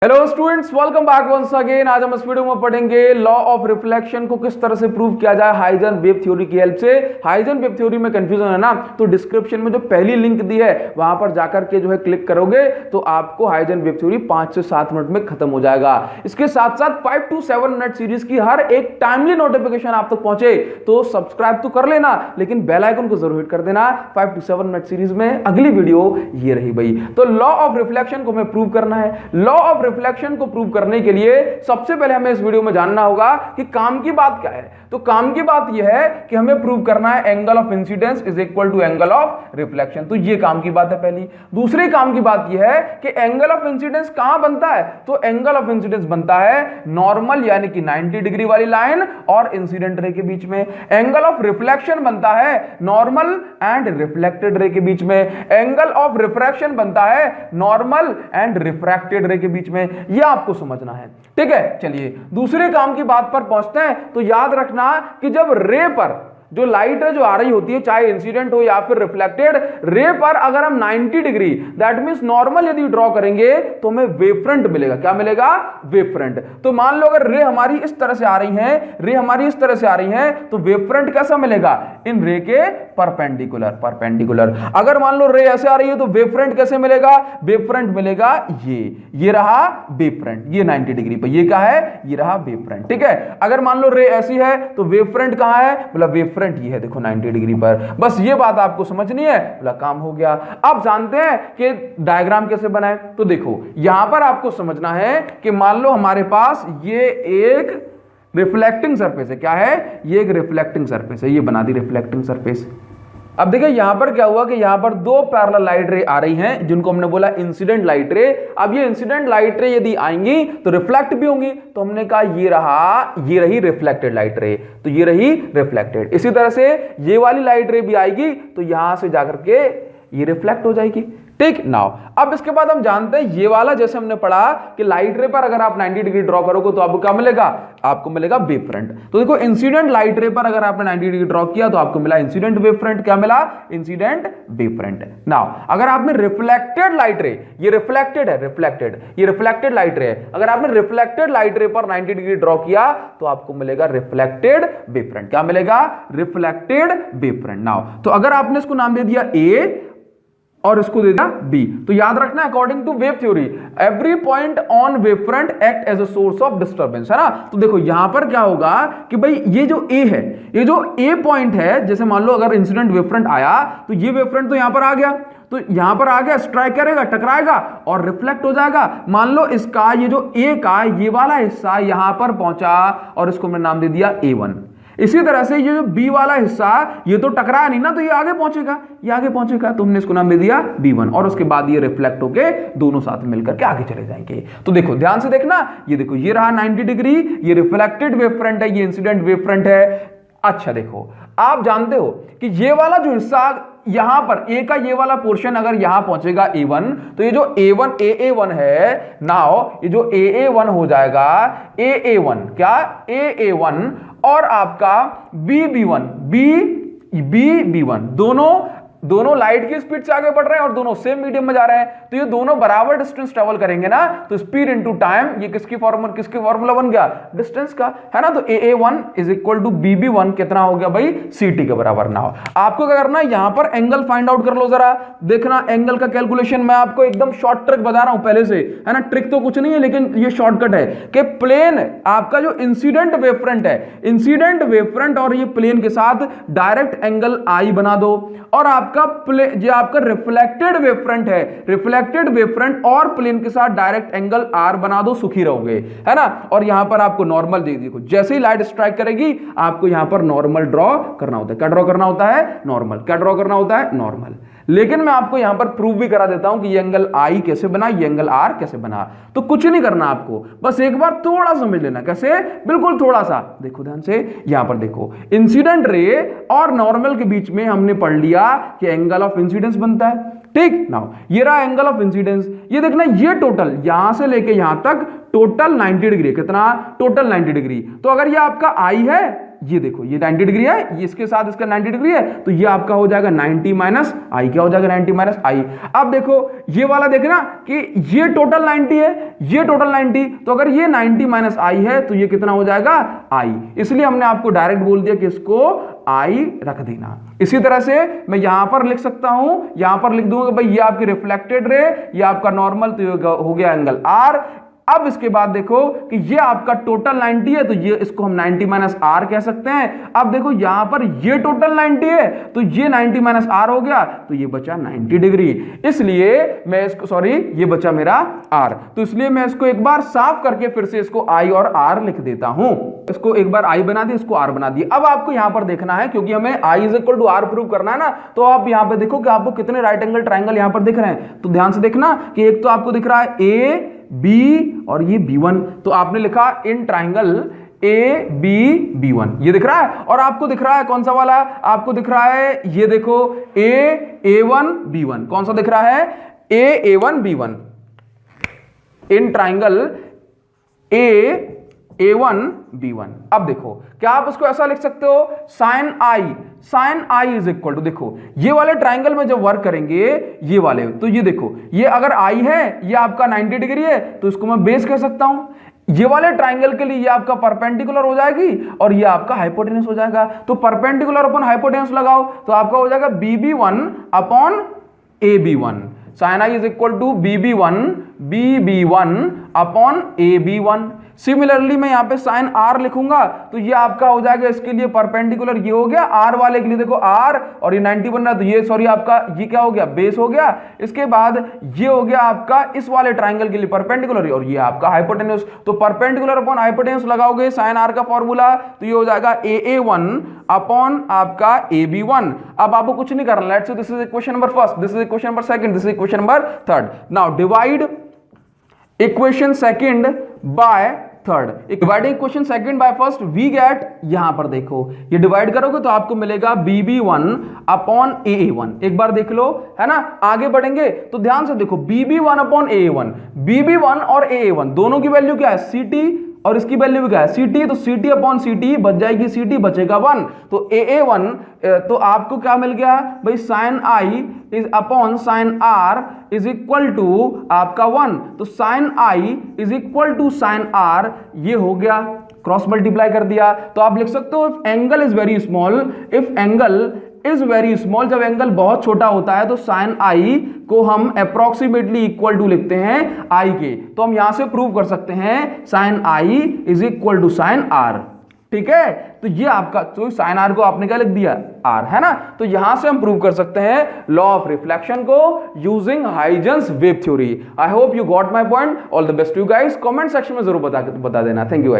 Hello students, welcome back once again. आज हम इस वीडियो में पढ़ेंगे लॉ ऑफ रिफ्लेक्शन को किस तरह से प्रूव किया जाए हाइजन वेव थ्योरी की हेल्प से। हाइजन वेव थ्योरी में कंफ्यूजन है ना, तो डिस्क्रिप्शन में जो पहली लिंक दी है वहां पर जाकर के जो है क्लिक करोगे तो आपको हाइजन वेव थ्योरी 5 से 7 मिनट में खत्म हो जाएगा। इसके साथ साथ 5 to 7 मिनट सीरीज की हर एक टाइमली नोटिफिकेशन आप तक पहुंचे तो सब्सक्राइब तो कर लेना, लेकिन बेल आइकन को जरूर हिट कर देना। 5 to 7 मिनट सीरीज में अगली वीडियो ये रही भाई। तो लॉ ऑफ रिफ्लेक्शन को हमें प्रूव करना है। लॉ ऑफ रिफ्लेक्शन को प्रूव करने के लिए सबसे पहले हमें इस वीडियो में जानना होगा कि काम की बात क्या है। तो काम की बात यह है कि हमें प्रूव करना है angle of incidence is equal to angle of reflection. तो ये काम की बात है पहली। दूसरी काम की बात यह है कि एंगल ऑफ इंसिडेंस कहां बनता है। तो एंगल ऑफ इंसिडेंस बनता है नॉर्मल यानी कि 90 डिग्री वाली लाइन और इंसिडेंट रे के बीच में। एंगल ऑफ रिफ्लेक्शन बनता है नॉर्मल एंड रिफ्लेक्टेड रे के बीच में। एंगल ऑफ रिफ्रैक्शन बनता है नॉर्मल एंड रिफ्रैक्टेड रे के बीच में। यह आपको समझना है, ठीक है। चलिए दूसरे काम की बात पर पहुंचते हैं। तो याद रखना कि जब रे पर जो लाइट है जो आ रही होती है, चाहे इंसिडेंट हो या फिर रिफ्लेक्टेड, रे पर अगर हम 90 डिग्री दैट मींस नॉर्मल यदि ड्रॉ करेंगे तो हमें वेव फ्रंट मिलेगा। क्या मिलेगा? Wave front. तो मान लो अगर रे हमारी इस तरह से आ रही है, रे हमारी इस तरह से आ रही है, तो वेव फ्रंट कैसा मिलेगा? इन रे के परपेंडिकुलर। अगर मान लो रे ऐसे आ रही है तो वेव फ्रंट कैसे मिलेगा? वेव फ्रंट मिलेगा ये रहा वेव फ्रंट, ये 90 डिग्री पर। ये क्या है? ये रहा वेव फ्रंट, ठीक है। अगर मान लो रे ऐसी है तो वेव फ्रंट कहां है? मतलब वेव फ्रंट ये है, देखो 90 डिग्री पर। बस ये बात आपको समझनी है, बोला काम हो गया। अब जानते हैं कि डायग्राम कैसे बनाए। तो देखो यहां पर आपको समझना है कि मान लो हमारे पास ये एक रिफ्लेक्टिंग सरफेस है। क्या है? ये एक रिफ्लेक्टिंग सरफेस है। ये बना दी रिफ्लेक्टिंग सरफेस। अब देखिए यहां पर क्या हुआ कि यहां पर दो पैरेलल लाइट रे आ रही हैं जिनको हमने बोला इंसिडेंट लाइट रे। अब ये इंसिडेंट लाइट रे यदि आएंगी तो रिफ्लेक्ट भी होंगी, तो हमने कहा ये रही रिफ्लेक्टेड लाइट रे, तो ये रही रिफ्लेक्टेड। इसी तरह से ये वाली लाइट रे भी आएगी तो यहां से जाकर के ये रिफ्लेक्ट हो जाएगी, ठीक। नाउ अब इसके बाद हम जानते हैं ये वाला, जैसे हमने पढ़ा कि लाइट रे पर अगर आप 90 डिग्री ड्रॉ करोगे तो आपको क्या मिलेगा? आपको मिलेगा वेव फ्रंट। तो देखो इंसिडेंट लाइट रे पर अगर आपने 90 डिग्री ड्रॉ किया तो आपको मिला इंसिडेंट वेव फ्रंट। क्या मिला? Incident wave front. नाउ अगर आपने रिफ्लेक्टेड लाइट रे, ये रिफ्लेक्टेड है, ये रिफ्लेक्टेड लाइट रे है, अगर आपने रिफ्लेक्टेड लाइट रे पर 90 डिग्री ड्रॉ किया तो आपको मिलेगा रिफ्लेक्टेड वेव फ्रंट। क्या मिलेगा? Reflected wave front. नाउ तो अगर आपने इसको नाम दे दिया ए और इसको दे दिया बी, तो याद रखना according to wave theory every point on wave front act as a source of disturbance, है ना। तो देखो यहां पर क्या होगा कि भाई ये जो ए है, ये जो ए पॉइंट है, जैसे मान लो अगर इंसिडेंट वेव फ्रंट आया तो ये वेव फ्रंट तो यहां पर आ गया, तो यहां पर आ गया, स्ट्राइक करेगा, टकराएगा और रिफ्लेक्ट हो जाएगा। मान लो इसका ये जो ए का ये वाला हिस्सा यहां पर पहुंचा और इसको मैंने नाम दे दिया A1। इसी तरह से ये जो बी वाला हिस्सा ये तो टकराया नहीं ना, तो ये आगे पहुंचेगा, तो हमने इसको नाम दे दिया B1 और उसके बाद ये रिफ्लेक्ट होके दोनों साथ मिलकर के आगे चले जाएंगे। तो देखो ध्यान से देखना, ये देखो ये रहा 90 डिग्री, ये रिफ्लेक्टेड वेव फ्रंट है, ये इंसिडेंट वेव फ्रंट है। अच्छा देखो आप जानते हो कि ये वाला जो हिस्सा यहां पर ए का ये वाला पोर्शन अगर यहां पहुंचेगा A1 तो ये जो A1 AA1 है, नाउ ये जो AA1 हो जाएगा AA1, क्या AA1 और आपका BB1 दोनों लाइट की स्पीड से आगे बढ़ रहे हैं और दोनों सेम मीडियम में जा रहे हैं, तो ये दोनों बराबर डिस्टेंस ट्रेवल करेंगे ना, तो स्पीड इनटू टाइम ये किसकी फॉर्मूला बन गया? डिस्टेंस का, है ना। तो AA1 is equal to BB1 कितना हो गया भाई? CT के बराबर। ना हो आपको क्या करना है, यहां पर एंगल फाइंड आउट कर लो जरा। देखना एंगल का कैलकुलेशन मैं आपको एकदम शॉर्ट ट्रिक बता रहा हूं पहले से, है ना। ट्रिक तो कुछ नहीं है लेकिन ये शॉर्टकट है कि प्लेन आपका जो इंसिडेंट वेव फ्रंट है, इंसिडेंट वेव फ्रंट और ये प्लेन के साथ डायरेक्ट एंगल I बना दो, और जो आपका रिफ्लेक्टेड वेव फ्रंट है, रिफ्लेक्टेड वेव फ्रंट और प्लेन के साथ डायरेक्ट एंगल R बना दो, सुखी रहोगे, है ना। और यहां पर आपको नॉर्मल देखो, जैसे ही लाइट स्ट्राइक करेगी आपको यहां पर नॉर्मल ड्रॉ करना होता है। क्या ड्रॉ करना होता है? नॉर्मल। क्या ड्रॉ करना होता है? नॉर्मल। लेकिन मैं आपको यहां पर प्रूव भी करा देता हूं कि ये एंगल I कैसे बना, ये एंगल R कैसे बना। तो कुछ नहीं करना आपको, बस एक बार थोड़ा समझ लेना। कैसे? बिल्कुल थोड़ा सा देखो ध्यान से। यहां पर देखो इंसिडेंट रे और नॉर्मल के बीच में हमने पढ़ लिया कि एंगल ऑफ इंसिडेंस बनता है, ठीक। नाउ ये रहा एंगल ऑफ इंसिडेंस। ये देखना ये टोटल यहां से लेके यहां तक टोटल 90 डिग्री। कितना? Total 90 degree. तो अगर ये आपका I है ये देखो ये 90 डिग्री है, ये इसके साथ इसका 90 डिग्री है, तो ये आपका हो जाएगा 90 माइनस आई। क्या हो जाएगा 90 माइनस आई। अब देखो ये वाला देखना कि ये टोटल 90 है, ये टोटल 90, तो अगर ये 90 माइनस आई है तो ये कितना हो जाएगा आई। इसलिए हमने आपको डायरेक्ट बोल दिया कि इसको आई रख देना। इसी तरह से मैं यहां पर लिख सकता हूं, यहां पर लिख दूंगा भाई ये आपकी रिफ्लेक्टेड रे, ये आपका नॉर्मल, तो हो गया एंगल आर। अब इसके बाद देखो कि ये आपका टोटल 90 है, तो ये इसको हम 90 माइनस आर कह सकते हैं। अब देखो यहां पर ये टोटल 90 है, तो ये 90 माइनस आर हो गया, तो ये बचा 90 डिग्री। इसलिए मैं इसको, सॉरी ये बचा मेरा आर, तो इसलिए मैं इसको एक बार साफ करके फिर से इसको आई और आर लिख देता हूं। इसको एक बार आई बना दी, इसको आर बना दी। अब आपको यहां पर देखना है, क्योंकि हमें I is equal to R prove करना है ना, तो आप यहां पर देखो कि आपको कितने राइट एंगल ट्राइंगल यहां पर दिख रहे हैं। तो ध्यान से देखना कि एक तो आपको दिख रहा है ए बी और ये B1, तो आपने लिखा in triangle A B B1, ये दिख रहा है। और आपको दिख रहा है कौन सा वाला, आपको दिख रहा है ये देखो A1 B1, कौन सा दिख रहा है A1 B1 in triangle A1 B1। अब देखो क्या आप उसको ऐसा लिख सकते हो, sine i is equal to, देखो ये वाले ट्राइंगल में जब वर्क करेंगे ये वाले, तो ये देखो ये अगर आई है, ये आपका 90 डिग्री है, तो इसको मैं बेस कह सकता हूं। ये वाले ट्राइंगल के लिए ये आपका परपेंडिकुलर हो जाएगी और ये आपका हाइपोटेन्यूस हो जाएगा। तो परपेंडिकुलर अपॉन हाइपोटेन्यूस लगाओ, तो आपका हो जाएगा BB1 upon AB1। Sine i is equal to BB1 upon AB1। Similarly मैं यहां पे साइन आर लिखूंगा, तो ये आपका हो जाएगा इसके लिए परपेंडिकुलर, ये हो गया आर वाले के लिए, देखो आर और ये 90 बन रहा है, तो ये सॉरी आपका ये क्या हो गया बेस हो गया। इसके बाद ये हो गया आपका इस वाले ट्राइंगल के लिए परपेंडिकुलर, और ये आपका हाइपोटेन्यूस। तो परपेंडिकुलर अपॉन हाइपोटेन्यूस लगाओगे साइन आर का फॉर्मूला, तो ये हो जाएगा AA1 अपॉन आपका AB1। अब आपको कुछ नहीं करना, let's say this is equation number first, this is equation number second, this is equation number third. Now divide equation second by third. Dividing equation second by first, we get, यहां पर देखो ये divide करोगे तो आपको मिलेगा BB1 upon AA1। एक बार देख लो, है ना। आगे बढ़ेंगे तो ध्यान से देखो BB1 अपॉन AA1, BB1 और AA1 दोनों की वैल्यू क्या है CT, और इसकी वैल्यू भी क्या है CT, तो CT अपॉन CT बच जाएगी, CT बचेगा 1, तो AA1, तो आपको क्या मिल गया भाई, sine i is upon sine r is equal to आपका 1, तो sine i is equal to sine r, ये हो गया, क्रॉस मल्टीप्लाई कर दिया। तो आप लिख सकते हो if angle is very small, if angle is very small, जब एंगल बहुत छोटा होता है तो साइन आई को हम अप्रोक्सीमेटली इक्वल टू लिखते हैं आई के। तो हम यहां से प्रूव कर सकते हैं sine i is equal to sine r. ठीक है, तो ये आपका, तो साइन आर को आपने क्या लिख दिया आर, है ना। तो यहां से हम प्रूव कर सकते हैं लॉ ऑफ रिफ्लेक्शन को using Huygens wave theory. I hope you got my point. All the best you guys. Comment section में जरूर बता देना। Thank you guys.